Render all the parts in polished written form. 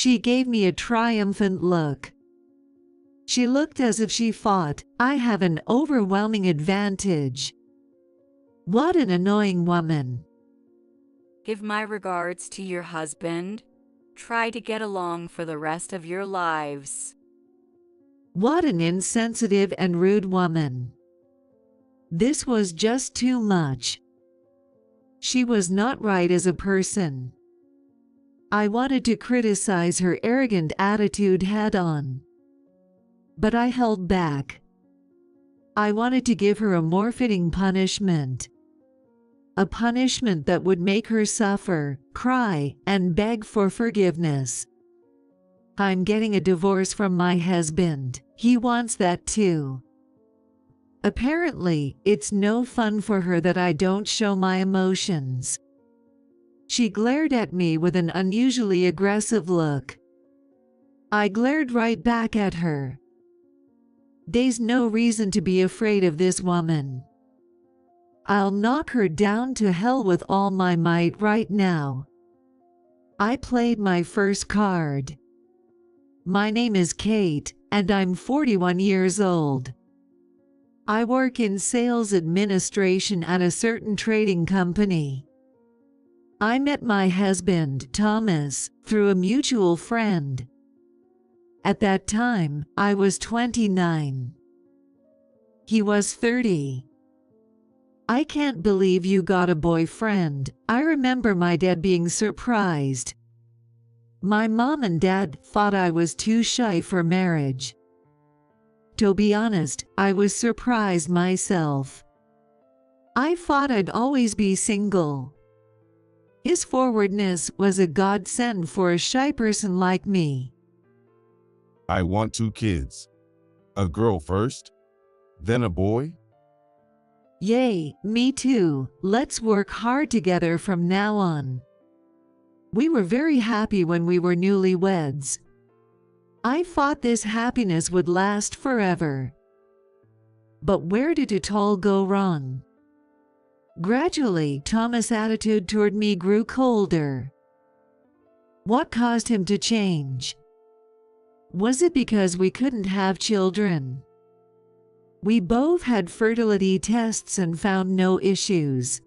She gave me a triumphant look. She looked as if she thought, I have an overwhelming advantage. What an annoying woman. Give my regards to your husband. Try to get along for the rest of your lives. What an insensitive and rude woman. This was just too much. She was not right as a person. I wanted to criticize her arrogant attitude head-on. But I held back. I wanted to give her a more fitting punishment. A punishment that would make her suffer, cry, and beg for forgiveness. I'm getting a divorce from my husband. He wants that too. Apparently, it's no fun for her that I don't show my emotions. She glared at me with an unusually aggressive look. I glared right back at her. There's no reason to be afraid of this woman. I'll knock her down to hell with all my might right now. I played my first card. My name is Kate, and I'm 41 years old. I work in sales administration at a certain trading company. I met my husband, Thomas, through a mutual friend. At that time, I was 29. He was 30. I can't believe you got a boyfriend. I remember my dad being surprised. My mom and dad thought I was too shy for marriage. To be honest, I was surprised myself. I thought I'd always be single. His forwardness was a godsend for a shy person like me. I want 2 kids. A girl first, then a boy. Yay, me too. Let's work hard together from now on. We were very happy when we were newlyweds. I thought this happiness would last forever. But where did it all go wrong? Gradually, Thomas' attitude toward me grew colder. What caused him to change? Was it because we couldn't have children? We both had fertility tests and found no issues.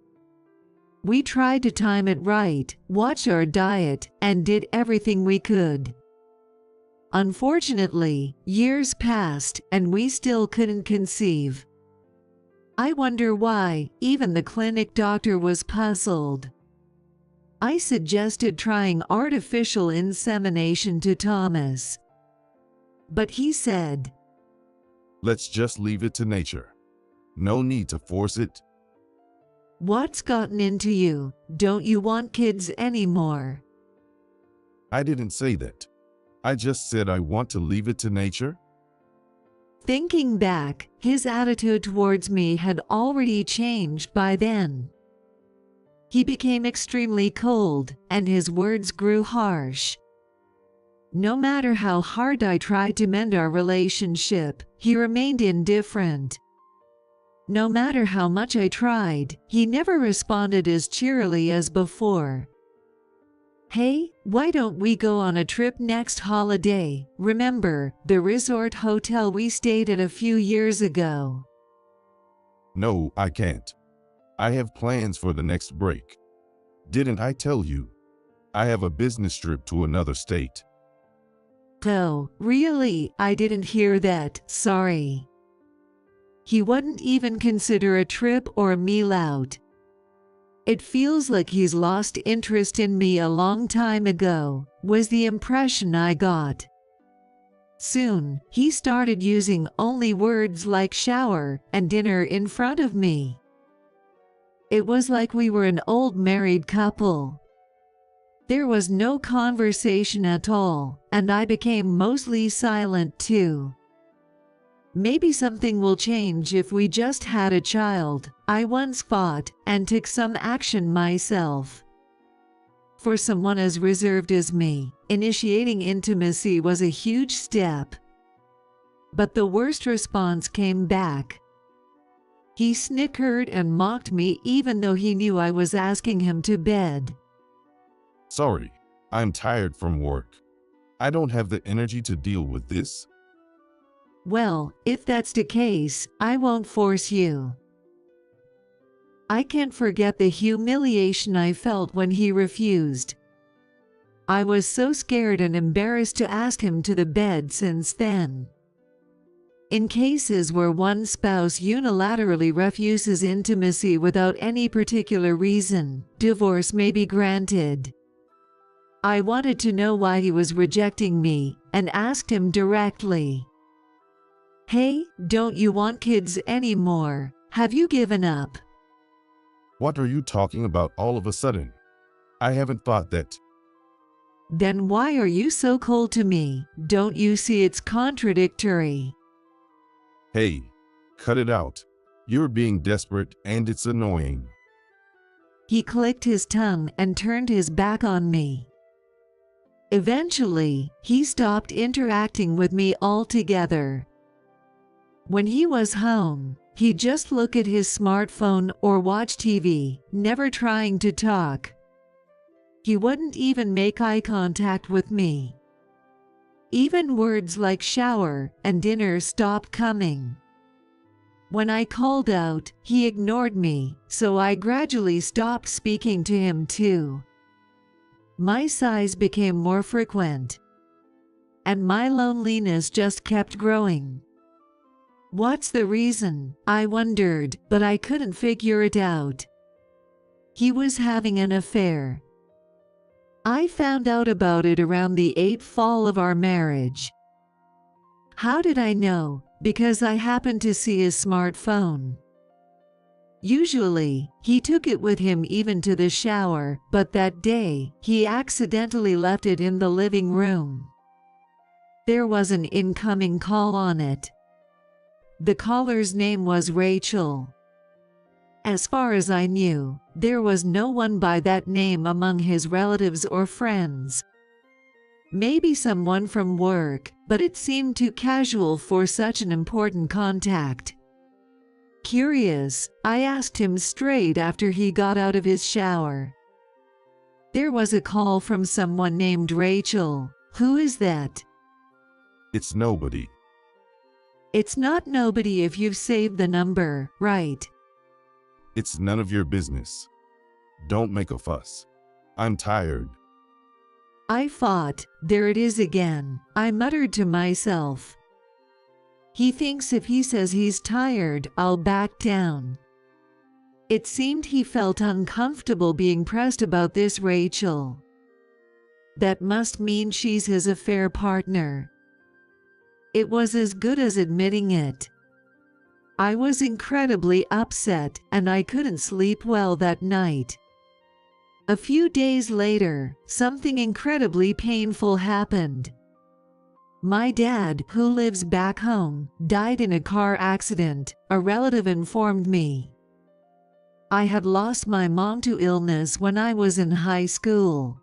We tried to time it right, watch our diet, and did everything we could. Unfortunately, years passed and we still couldn't conceive. I wonder why. Even the clinic doctor was puzzled. I suggested trying artificial insemination to Thomas. But he said, Let's just leave it to nature. No need to force it. What's gotten into you? Don't you want kids anymore? I didn't say that. I just said I want to leave it to nature. Thinking back, his attitude towards me had already changed by then. He became extremely cold, and his words grew harsh. No matter how hard I tried to mend our relationship, he remained indifferent. No matter how much I tried, he never responded as cheerily as before. Hey, why don't we go on a trip next holiday? Remember, the resort hotel we stayed at a few years ago? No, I can't. I have plans for the next break. Didn't I tell you? I have a business trip to another state. Oh, really? I didn't hear that, sorry. He wouldn't even consider a trip or a meal out. It feels like he's lost interest in me a long time ago, was the impression I got. Soon, he started using only words like shower and dinner in front of me. It was like we were an old married couple. There was no conversation at all, and I became mostly silent too. Maybe something will change if we just had a child, I once thought, and took some action myself. For someone as reserved as me, initiating intimacy was a huge step. But the worst response came back. He snickered and mocked me even though he knew I was asking him to bed. Sorry, I'm tired from work. I don't have the energy to deal with this. Well, if that's the case, I won't force you. I can't forget the humiliation I felt when he refused. I was so scared and embarrassed to ask him to the bed since then. In cases where one spouse unilaterally refuses intimacy without any particular reason, divorce may be granted. I wanted to know why he was rejecting me and asked him directly. Hey, don't you want kids anymore? Have you given up? What are you talking about all of a sudden? I haven't thought that. Then why are you so cold to me? Don't you see it's contradictory? Hey, cut it out. You're being desperate and it's annoying. He clicked his tongue and turned his back on me. Eventually, he stopped interacting with me altogether. When he was home, he'd just look at his smartphone or watch TV, never trying to talk. He wouldn't even make eye contact with me. Even words like shower and dinner stopped coming. When I called out, he ignored me, so I gradually stopped speaking to him too. My sighs became more frequent, and my loneliness just kept growing. What's the reason? I wondered, but I couldn't figure it out. He was having an affair. I found out about it around the 8th fall of our marriage. How did I know? Because I happened to see his smartphone. Usually, he took it with him even to the shower, but that day, he accidentally left it in the living room. There was an incoming call on it. The caller's name was Rachel. As far as I knew, there was no one by that name among his relatives or friends. Maybe someone from work, but it seemed too casual for such an important contact. Curious, I asked him straight after he got out of his shower. There was a call from someone named Rachel. Who is that? It's nobody. It's not nobody if you've saved the number, right? It's none of your business. Don't make a fuss. I'm tired. I fought. There it is again, I muttered to myself. He thinks if he says he's tired, I'll back down. It seemed he felt uncomfortable being pressed about this Rachel. That must mean she's his affair partner. It was as good as admitting it. I was incredibly upset and I couldn't sleep well that night. A few days later, something incredibly painful happened. My dad, who lives back home, died in a car accident, a relative informed me. I had lost my mom to illness when I was in high school.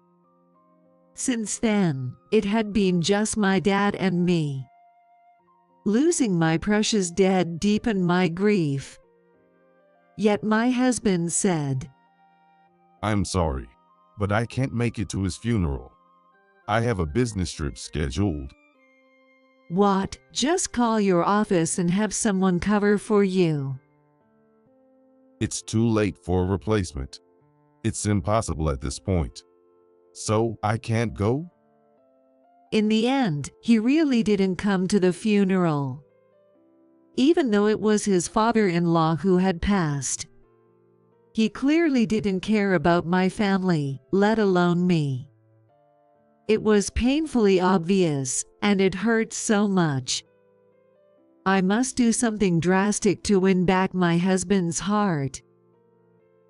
Since then, it had been just my dad and me. Losing my precious dad deepened my grief. Yet my husband said, I'm sorry, but I can't make it to his funeral. I have a business trip scheduled. What? Just call your office and have someone cover for you. It's too late for a replacement. It's impossible at this point. So I can't go? In the end, he really didn't come to the funeral. Even though it was his father-in-law who had passed. He clearly didn't care about my family, let alone me. It was painfully obvious, and it hurt so much. I must do something drastic to win back my husband's heart.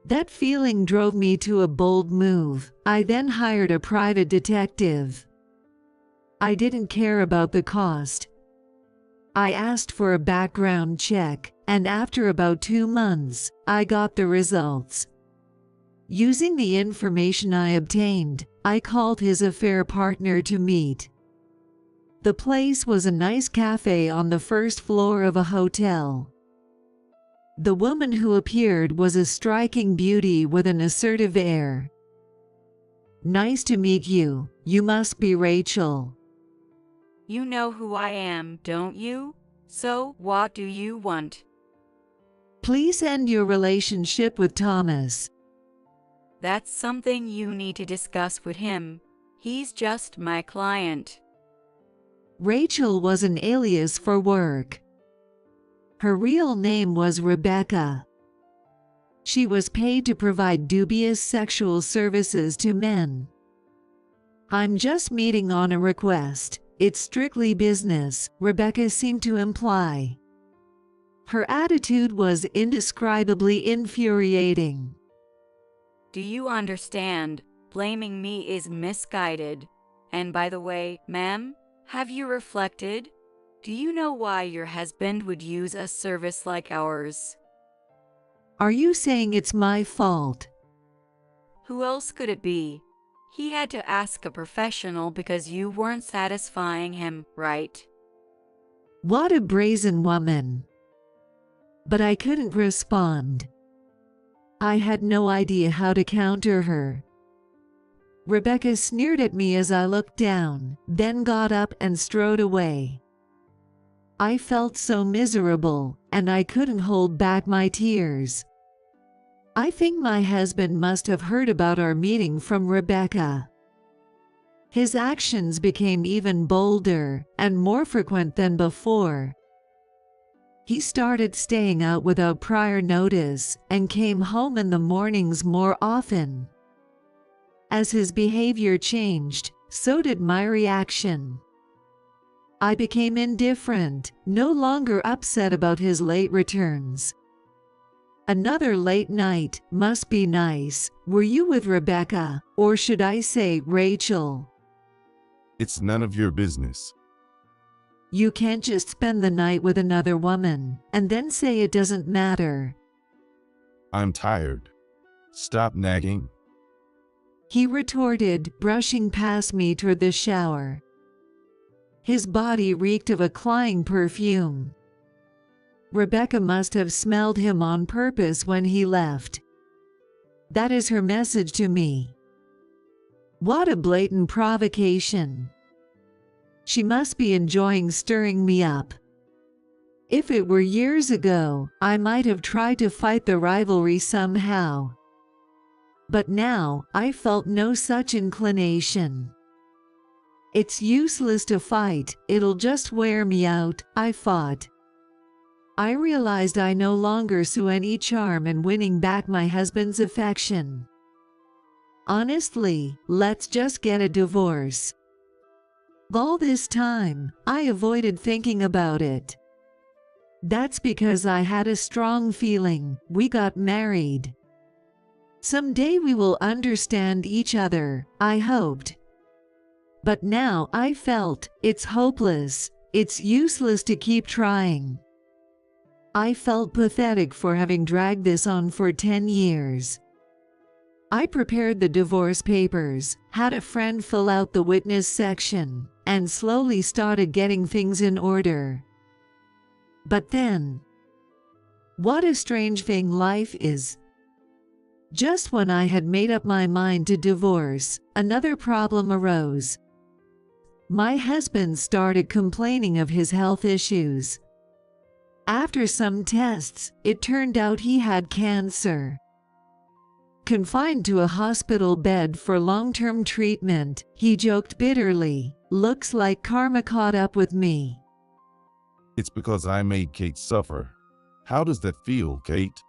That feeling drove me to a bold move. I then hired a private detective. I didn't care about the cost. I asked for a background check, and after about 2 months, I got the results. Using the information I obtained, I called his affair partner to meet. The place was a nice cafe on the first floor of a hotel. The woman who appeared was a striking beauty with an assertive air. Nice to meet you. You must be Rachel. You know who I am, don't you? So, what do you want? Please end your relationship with Thomas. That's something you need to discuss with him. He's just my client. Rachel was an alias for work. Her real name was Rebecca. She was paid to provide dubious sexual services to men. I'm just meeting on a request. It's strictly business, Rebecca seemed to imply. Her attitude was indescribably infuriating. Do you understand? Blaming me is misguided. And by the way, ma'am, have you reflected? Do you know why your husband would use a service like ours? Are you saying it's my fault? Who else could it be? He had to ask a professional because you weren't satisfying him, right? What a brazen woman. But I couldn't respond. I had no idea how to counter her. Rebecca sneered at me as I looked down, then got up and strode away. I felt so miserable, and I couldn't hold back my tears. I think my husband must have heard about our meeting from Rebecca. His actions became even bolder and more frequent than before. He started staying out without prior notice and came home in the mornings more often. As his behavior changed, so did my reaction. I became indifferent, no longer upset about his late returns. Another late night must be nice. Were you with Rebecca, or should I say Rachel? It's none of your business. You can't just spend the night with another woman and then say it doesn't matter. I'm tired. Stop nagging. He retorted, brushing past me toward the shower. His body reeked of a cloying perfume. Rebecca must have smelled him on purpose when he left. That is her message to me. What a blatant provocation. She must be enjoying stirring me up. If it were years ago, I might have tried to fight the rivalry somehow. But now, I felt no such inclination. It's useless to fight, it'll just wear me out, I thought. I realized I no longer saw any charm in winning back my husband's affection. Honestly, let's just get a divorce. All this time, I avoided thinking about it. That's because I had a strong feeling we got married. Someday we will understand each other, I hoped. But now I felt it's hopeless, it's useless to keep trying. I felt pathetic for having dragged this on for 10 years. I prepared the divorce papers, had a friend fill out the witness section, and slowly started getting things in order. But then, what a strange thing life is. Just when I had made up my mind to divorce, another problem arose. My husband started complaining of his health issues. After some tests, it turned out he had cancer. Confined to a hospital bed for long-term treatment, he joked bitterly, "Looks like karma caught up with me." It's because I made Kate suffer. How does that feel, Kate?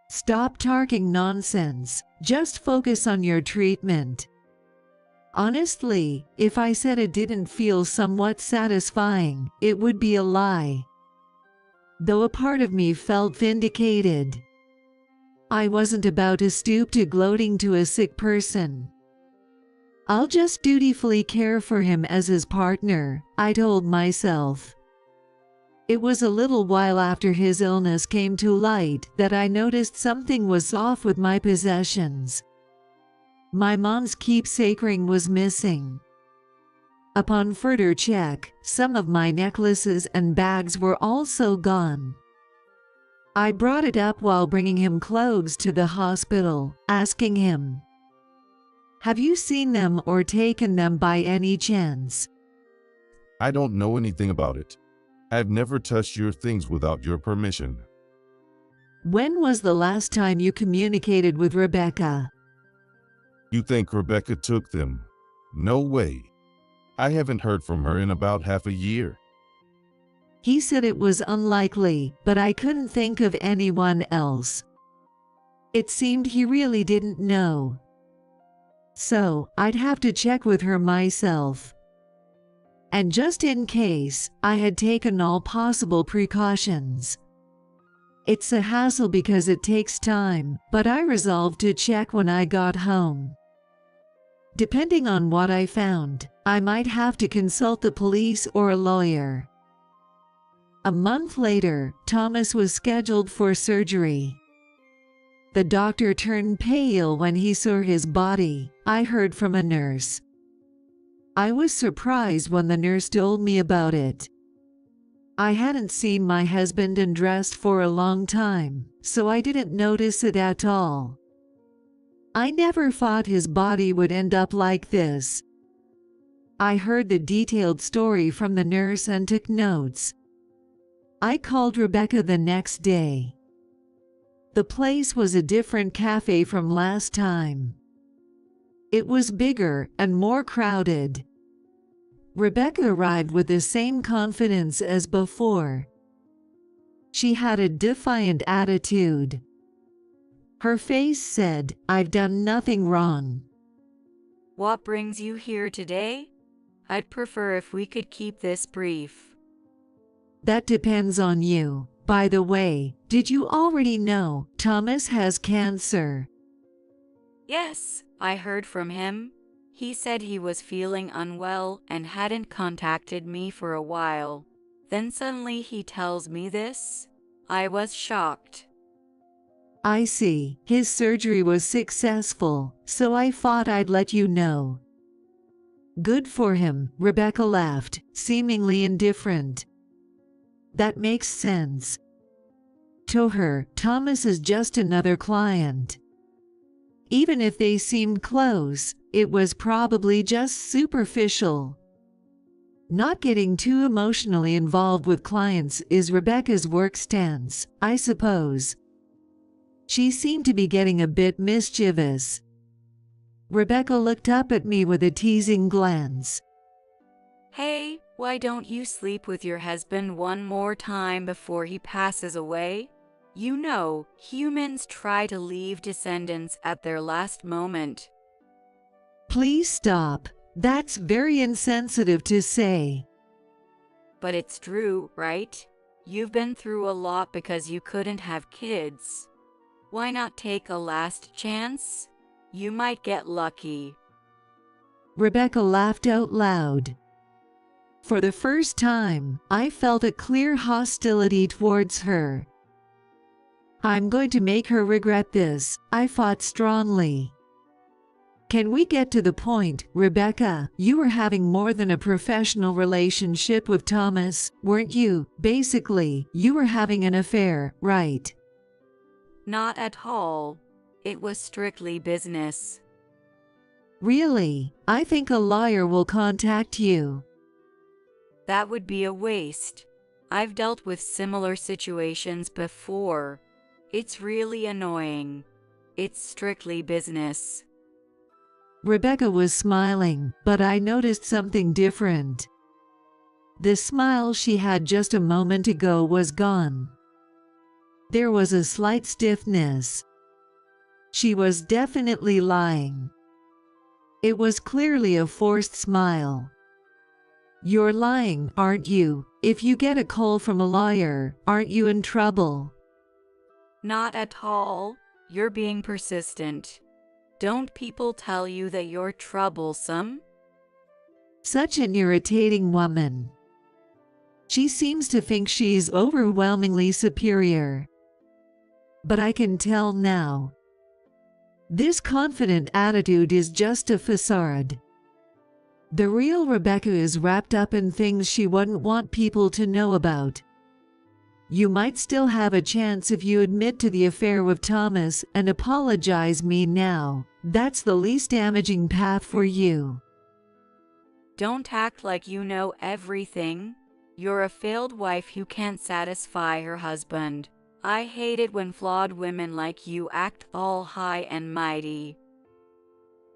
Stop talking nonsense, just focus on your treatment. Honestly, if I said it didn't feel somewhat satisfying, it would be a lie. Though a part of me felt vindicated. I wasn't about to stoop to gloating to a sick person. I'll just dutifully care for him as his partner, I told myself. It was a little while after his illness came to light that I noticed something was off with my possessions. My mom's keepsake ring was missing. Upon further check, some of my necklaces and bags were also gone. I brought it up while bringing him clothes to the hospital, asking him, "Have you seen them or taken them by any chance?" I don't know anything about it. I've never touched your things without your permission. When was the last time you communicated with Rebecca? You think Rebecca took them? No way. I haven't heard from her in about half a year. He said it was unlikely, but I couldn't think of anyone else. It seemed he really didn't know. So, I'd have to check with her myself. And just in case, I had taken all possible precautions. It's a hassle because it takes time, but I resolved to check when I got home. Depending on what I found, I might have to consult the police or a lawyer. A month later, Thomas was scheduled for surgery. The doctor turned pale when he saw his body, I heard from a nurse. I was surprised when the nurse told me about it. I hadn't seen my husband undressed for a long time, so I didn't notice it at all. I never thought his body would end up like this. I heard the detailed story from the nurse and took notes. I called Rebecca the next day. The place was a different cafe from last time. It was bigger and more crowded. Rebecca arrived with the same confidence as before. She had a defiant attitude. Her face said, "I've done nothing wrong." What brings you here today? I'd prefer if we could keep this brief. That depends on you. By the way, did you already know Thomas has cancer? Yes, I heard from him. He said he was feeling unwell and hadn't contacted me for a while. Then suddenly he tells me this. I was shocked. I see. His surgery was successful, so I thought I'd let you know. Good for him, Rebecca laughed, seemingly indifferent. That makes sense. To her, Thomas is just another client. Even if they seemed close, it was probably just superficial. Not getting too emotionally involved with clients is Rebecca's work stance, I suppose. She seemed to be getting a bit mischievous. Rebecca looked up at me with a teasing glance. Hey, why don't you sleep with your husband one more time before he passes away? You know, humans try to leave descendants at their last moment. Please stop. That's very insensitive to say. But it's true, right? You've been through a lot because you couldn't have kids. Why not take a last chance? You might get lucky. Rebecca laughed out loud. For the first time, I felt a clear hostility towards her. I'm going to make her regret this, I thought strongly. Can we get to the point, Rebecca? You were having more than a professional relationship with Thomas, weren't you? Basically, you were having an affair, right? Not at all. It was strictly business. Really? I think a lawyer will contact you. That would be a waste. I've dealt with similar situations before. It's really annoying. It's strictly business. Rebecca was smiling, but I noticed something different. The smile she had just a moment ago was gone. There was a slight stiffness. She was definitely lying. It was clearly a forced smile. You're lying, aren't you? If you get a call from a lawyer, aren't you in trouble? Not at all. You're being persistent. Don't people tell you that you're troublesome? Such an irritating woman. She seems to think she's overwhelmingly superior. But I can tell now. This confident attitude is just a facade. The real Rebecca is wrapped up in things she wouldn't want people to know about. You might still have a chance if you admit to the affair with Thomas and apologize me now. That's the least damaging path for you. Don't act like you know everything. You're a failed wife who can't satisfy her husband. I hate it when flawed women like you act all high and mighty.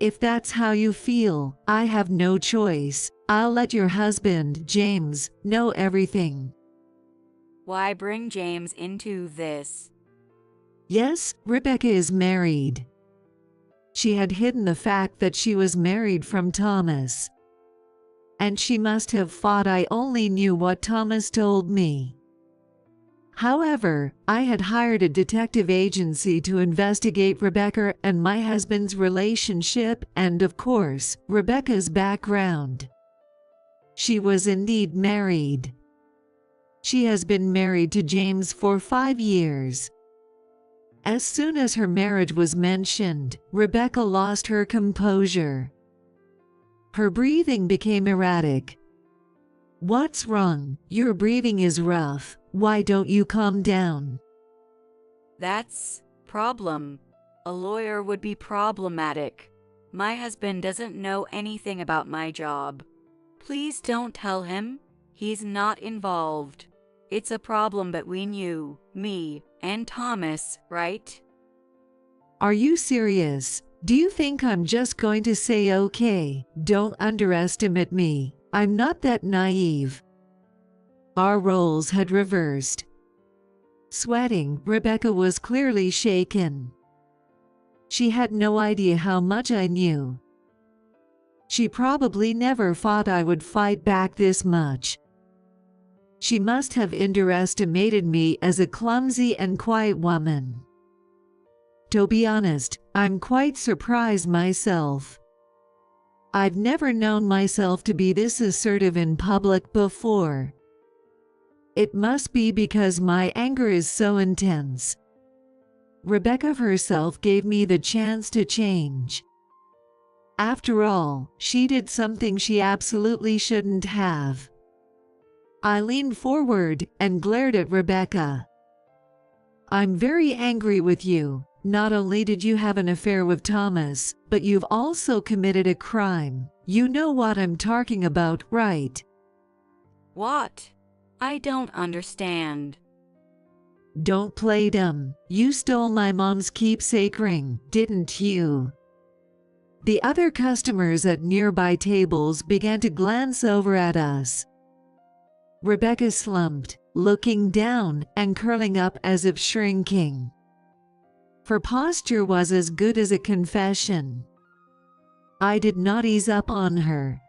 If that's how you feel, I have no choice. I'll let your husband, James, know everything. Why bring James into this? Yes, Rebecca is married. She had hidden the fact that she was married from Thomas. And she must have thought I only knew what Thomas told me. However, I had hired a detective agency to investigate Rebecca and my husband's relationship and, of course, Rebecca's background. She was indeed married. She has been married to James for 5 years. As soon as her marriage was mentioned, Rebecca lost her composure. Her breathing became erratic. "What's wrong? Your breathing is rough. Why don't you calm down?" That's problem. A lawyer would be problematic. My husband doesn't know anything about my job. Please don't tell him. He's not involved. It's a problem between you, me, and Thomas, right? Are you serious? Do you think I'm just going to say okay? Don't underestimate me. I'm not that naive. Our roles had reversed. Sweating, Rebecca was clearly shaken. She had no idea how much I knew. She probably never thought I would fight back this much. She must have underestimated me as a clumsy and quiet woman. To be honest, I'm quite surprised myself. I've never known myself to be this assertive in public before. It must be because my anger is so intense. Rebecca herself gave me the chance to change. After all, she did something she absolutely shouldn't have. I leaned forward and glared at Rebecca. "I'm very angry with you. Not only did you have an affair with Thomas, but you've also committed a crime. You know what I'm talking about, right?" What? I don't understand. "Don't play dumb. You stole my mom's keepsake ring, didn't you?" The other customers at nearby tables began to glance over at us. Rebecca slumped, looking down and curling up as if shrinking. Her posture was as good as a confession. I did not ease up on her.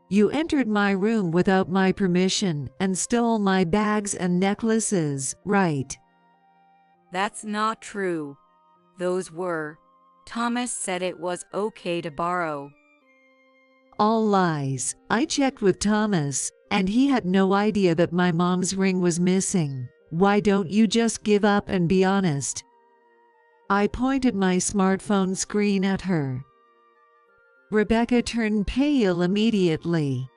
"You entered my room without my permission and stole my bags and necklaces, right?" That's not true. Those were. Thomas said it was okay to borrow. All lies. I checked with Thomas, and he had no idea that my mom's ring was missing. Why don't you just give up and be honest? I pointed my smartphone screen at her. Rebecca turned pale immediately.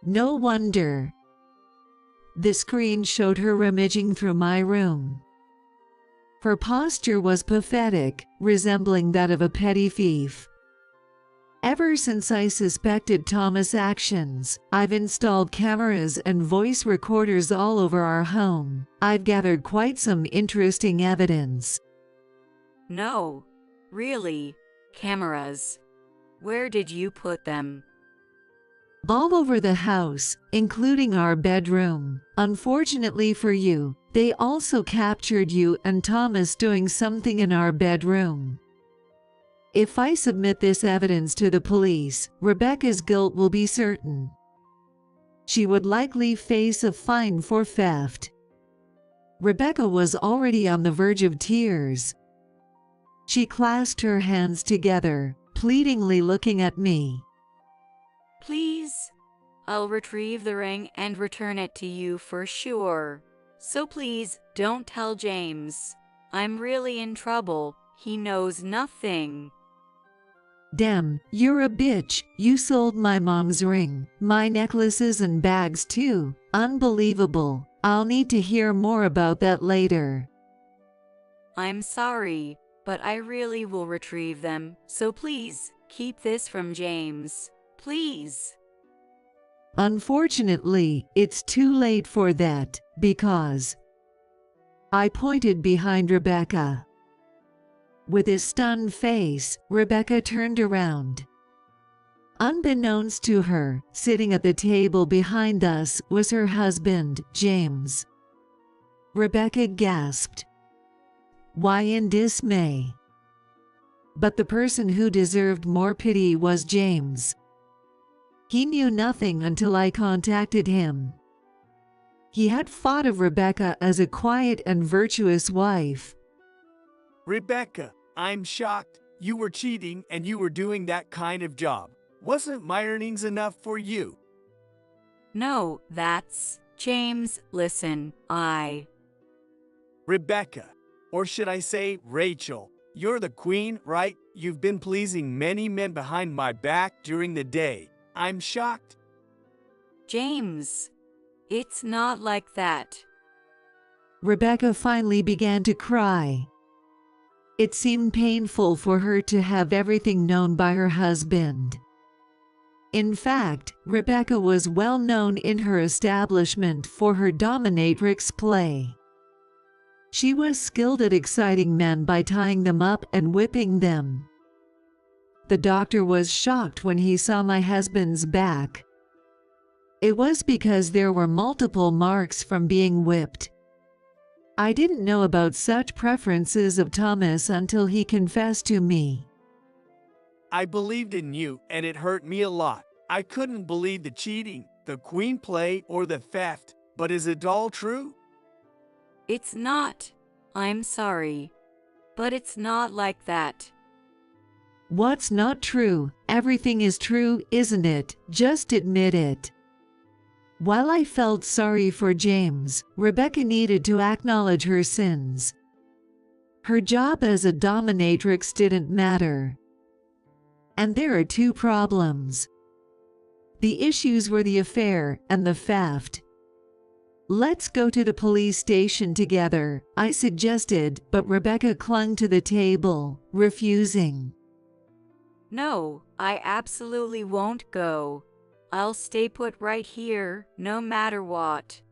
No wonder. The screen showed her rummaging through my room. Her posture was pathetic, resembling that of a petty thief. Ever since I suspected Thomas' actions, I've installed cameras and voice recorders all over our home. I've gathered quite some interesting evidence. No, really, cameras. Where did you put them? All over the house, including our bedroom. Unfortunately for you, they also captured you and Thomas doing something in our bedroom. If I submit this evidence to the police, Rebecca's guilt will be certain. She would likely face a fine for theft. Rebecca was already on the verge of tears. She clasped her hands together, pleadingly looking at me. Please, I'll retrieve the ring and return it to you for sure. So please, don't tell James. I'm really in trouble. He knows nothing. Damn, you're a bitch. You sold my mom's ring, my necklaces and bags too. Unbelievable. I'll need to hear more about that later. I'm sorry, but I really will retrieve them, so please, keep this from James. Please. Unfortunately, it's too late for that, because I pointed behind Rebecca. With a stunned face, Rebecca turned around. Unbeknownst to her, sitting at the table behind us was her husband, James. Rebecca gasped. Why in dismay? But the person who deserved more pity was James. He knew nothing until I contacted him. He had thought of Rebecca as a quiet and virtuous wife. Rebecca, I'm shocked. You were cheating and you were doing that kind of job. Wasn't my earnings enough for you? No, that's... James, listen, Rebecca, or should I say Rachel, you're the queen, right? You've been pleasing many men behind my back during the day. I'm shocked. James, it's not like that. Rebecca finally began to cry. It seemed painful for her to have everything known by her husband. In fact, Rebecca was well known in her establishment for her dominatrix play. She was skilled at exciting men by tying them up and whipping them. The doctor was shocked when he saw my husband's back. It was because there were multiple marks from being whipped. I didn't know about such preferences of Thomas until he confessed to me. I believed in you and it hurt me a lot. I couldn't believe the cheating, the queen play, or the theft. But is it all true? It's not. I'm sorry. But it's not like that. What's not true? Everything is true, isn't it? Just admit it. While I felt sorry for James, Rebecca needed to acknowledge her sins. Her job as a dominatrix didn't matter. And there are two problems. The issues were the affair and the theft. Let's go to the police station together, I suggested, but Rebecca clung to the table, refusing. No, I absolutely won't go. I'll stay put right here, no matter what.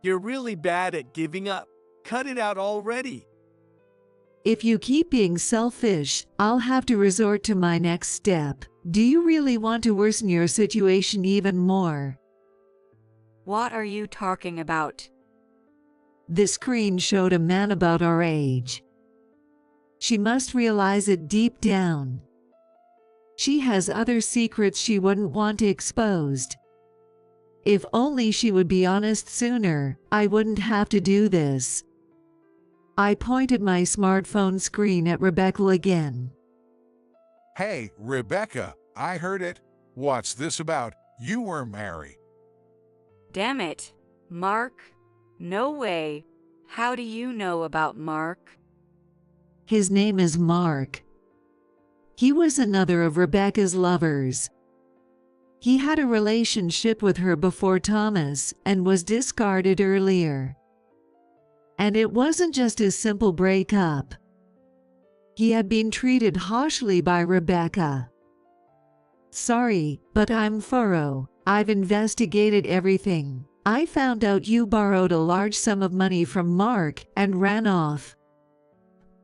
You're really bad at giving up. Cut it out already. If you keep being selfish, I'll have to resort to my next step. Do you really want to worsen your situation even more? What are you talking about? The screen showed a man about our age. She must realize it deep down. She has other secrets she wouldn't want exposed. If only she would be honest sooner, I wouldn't have to do this. I pointed my smartphone screen at Rebecca again. Hey, Rebecca, I heard it. What's this about? You were married. Damn it. Mark? No way. How do you know about Mark? His name is Mark. He was another of Rebecca's lovers. He had a relationship with her before Thomas and was discarded earlier. And it wasn't just a simple breakup. He had been treated harshly by Rebecca. Sorry, but I'm thorough. I've investigated everything. I found out you borrowed a large sum of money from Mark and ran off.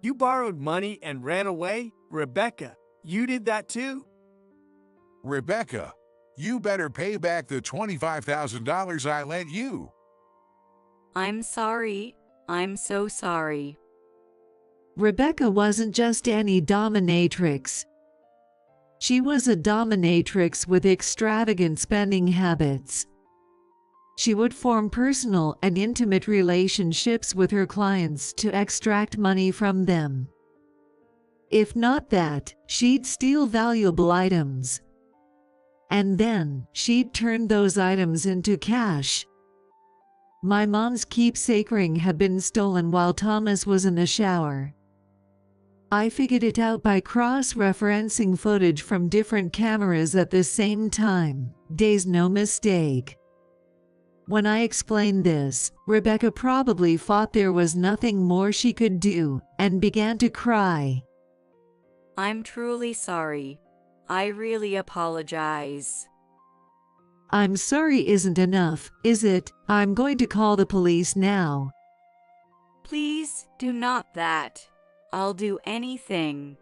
You borrowed money and ran away? Rebecca, you did that too? Rebecca, you better pay back the $25,000 I lent you. I'm sorry. I'm so sorry. Rebecca wasn't just any dominatrix. She was a dominatrix with extravagant spending habits. She would form personal and intimate relationships with her clients to extract money from them. If not that, she'd steal valuable items. And then, she'd turn those items into cash. My mom's keepsake ring had been stolen while Thomas was in the shower. I figured it out by cross-referencing footage from different cameras at the same time. There's no mistake. When I explained this, Rebecca probably thought there was nothing more she could do, and began to cry. I'm truly sorry. I really apologize. I'm sorry isn't enough, is it? I'm going to call the police now. Please do not that. I'll do anything.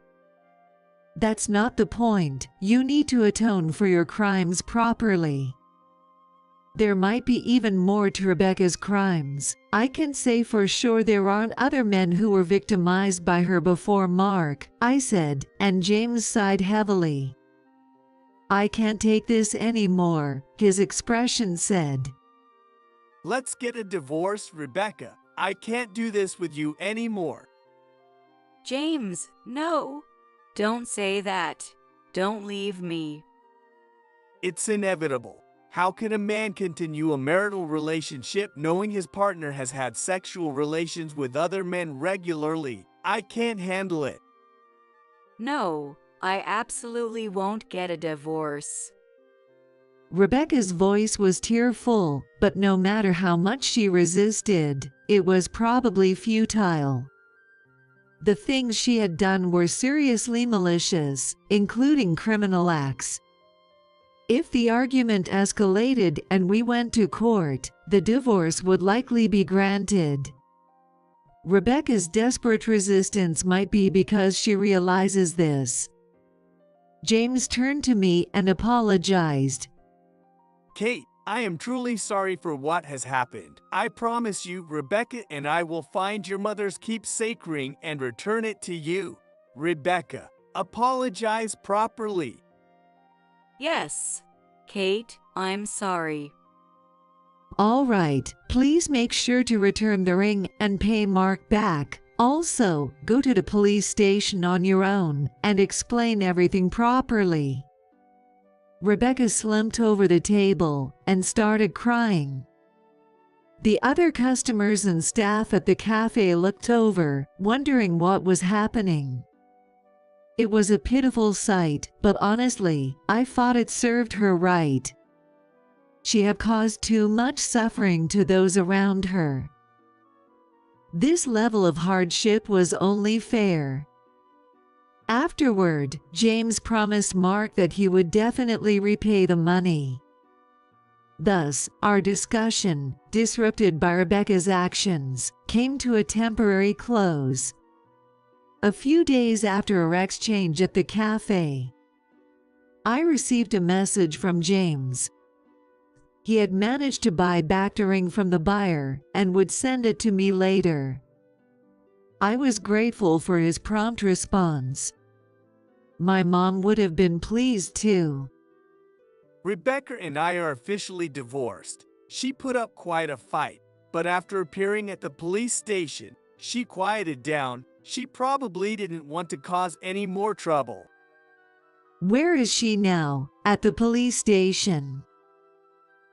That's not the point. You need to atone for your crimes properly. There might be even more to Rebecca's crimes. I can say for sure there aren't other men who were victimized by her before Mark, I said, and James sighed heavily. I can't take this anymore, his expression said. Let's get a divorce, Rebecca. I can't do this with you anymore. James, no. Don't say that. Don't leave me. It's inevitable. How can a man continue a marital relationship knowing his partner has had sexual relations with other men regularly? I can't handle it. No, I absolutely won't get a divorce. Rebecca's voice was tearful, but no matter how much she resisted, it was probably futile. The things she had done were seriously malicious, including criminal acts. If the argument escalated and we went to court, the divorce would likely be granted. Rebecca's desperate resistance might be because she realizes this. James turned to me and apologized. Kate, I am truly sorry for what has happened. I promise you, Rebecca and I will find your mother's keepsake ring and return it to you. Rebecca, apologize properly. Yes, Kate, I'm sorry. All right, please make sure to return the ring and pay Mark back. Also, go to the police station on your own and explain everything properly. Rebecca slumped over the table and started crying. The other customers and staff at the cafe looked over, wondering what was happening. It was a pitiful sight, but honestly, I thought it served her right. She had caused too much suffering to those around her. This level of hardship was only fair. Afterward, James promised Mark that he would definitely repay the money. Thus, our discussion, disrupted by Rebecca's actions, came to a temporary close. A few days after our exchange at the cafe, I received a message from James. He had managed to buy back the ring from the buyer and would send it to me later. I was grateful for his prompt response. My mom would have been pleased too. Rebecca and I are officially divorced. She put up quite a fight, but after appearing at the police station, she quieted down. She probably didn't want to cause any more trouble. Where is she now? At the police station.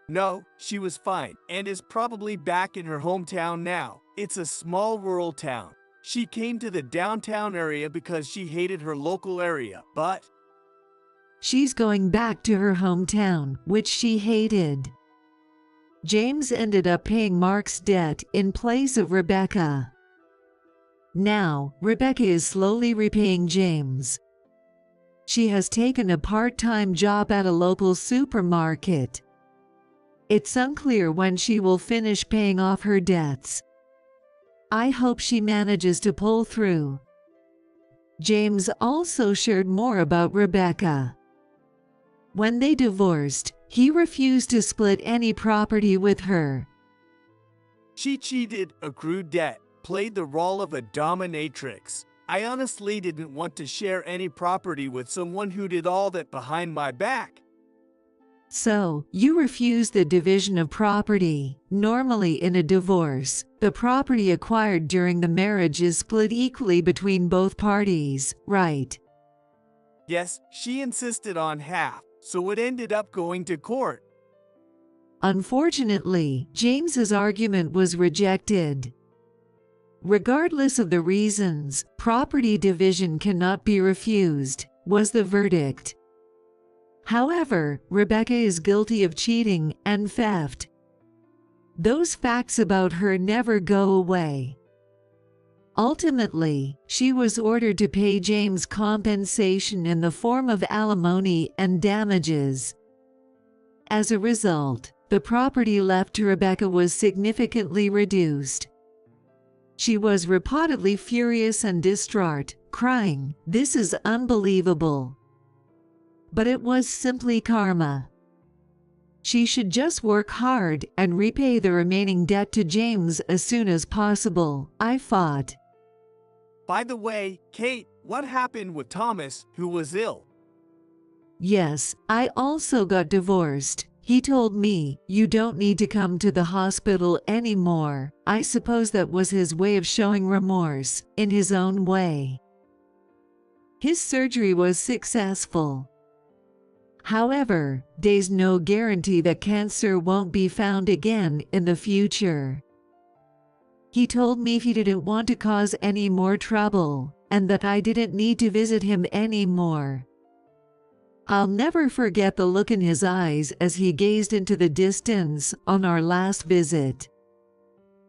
No, she was fine and is probably back in her hometown now. It's a small rural town. She came to the downtown area because she hated her local area, but she's going back to her hometown, which she hated. James ended up paying Mark's debt in place of Rebecca. Now, Rebecca is slowly repaying James. She has taken a part-time job at a local supermarket. It's unclear when she will finish paying off her debts. I hope she manages to pull through. James also shared more about Rebecca. When they divorced, he refused to split any property with her. She cheated, accrued debt, played the role of a dominatrix. I honestly didn't want to share any property with someone who did all that behind my back. So, you refuse the division of property. Normally in a divorce, the property acquired during the marriage is split equally between both parties, right? Yes, she insisted on half, so it ended up going to court. Unfortunately, James's argument was rejected. Regardless of the reasons, property division cannot be refused, was the verdict. However, Rebecca is guilty of cheating and theft. Those facts about her never go away. Ultimately, she was ordered to pay James compensation in the form of alimony and damages. As a result, the property left to Rebecca was significantly reduced. She was reportedly furious and distraught, crying, "This is unbelievable." But it was simply karma. She should just work hard and repay the remaining debt to James as soon as possible, I thought. By the way, Kate, what happened with Thomas, who was ill? Yes, I also got divorced. He told me, "You don't need to come to the hospital anymore." I suppose that was his way of showing remorse, in his own way. His surgery was successful. However, there's no guarantee that cancer won't be found again in the future. He told me he didn't want to cause any more trouble, and that I didn't need to visit him anymore. I'll never forget the look in his eyes as he gazed into the distance on our last visit.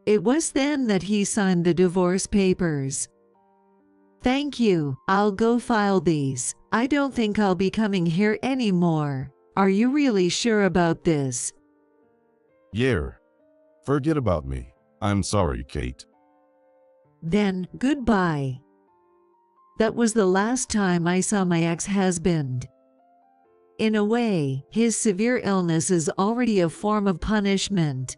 It was then that he signed the divorce papers. "Thank you, I'll go file these. I don't think I'll be coming here anymore." "Are you really sure about this?" Yeah. Forget about me. I'm sorry, Kate. "Then, goodbye." That was the last time I saw my ex-husband. In a way, his severe illness is already a form of punishment.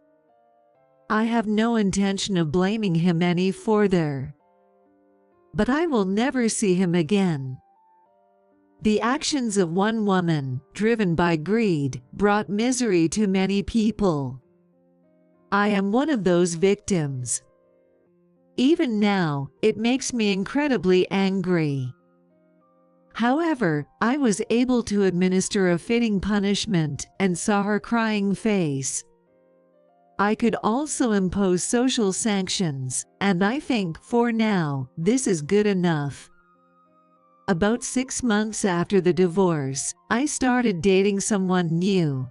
I have no intention of blaming him any further. But I will never see him again. The actions of one woman, driven by greed, brought misery to many people. I am one of those victims. Even now, it makes me incredibly angry. However, I was able to administer a fitting punishment and saw her crying face. I could also impose social sanctions, and I think, for now, this is good enough. About 6 months after the divorce, I started dating someone new.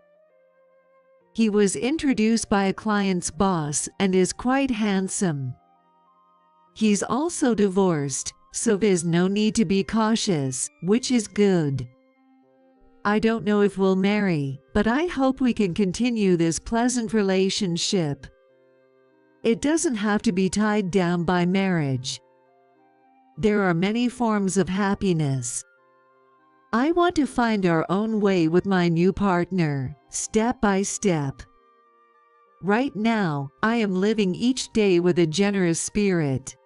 He was introduced by a client's boss and is quite handsome. He's also divorced, so there's no need to be cautious, which is good. I don't know if we'll marry, but I hope we can continue this pleasant relationship. It doesn't have to be tied down by marriage. There are many forms of happiness. I want to find our own way with my new partner, step by step. Right now, I am living each day with a generous spirit.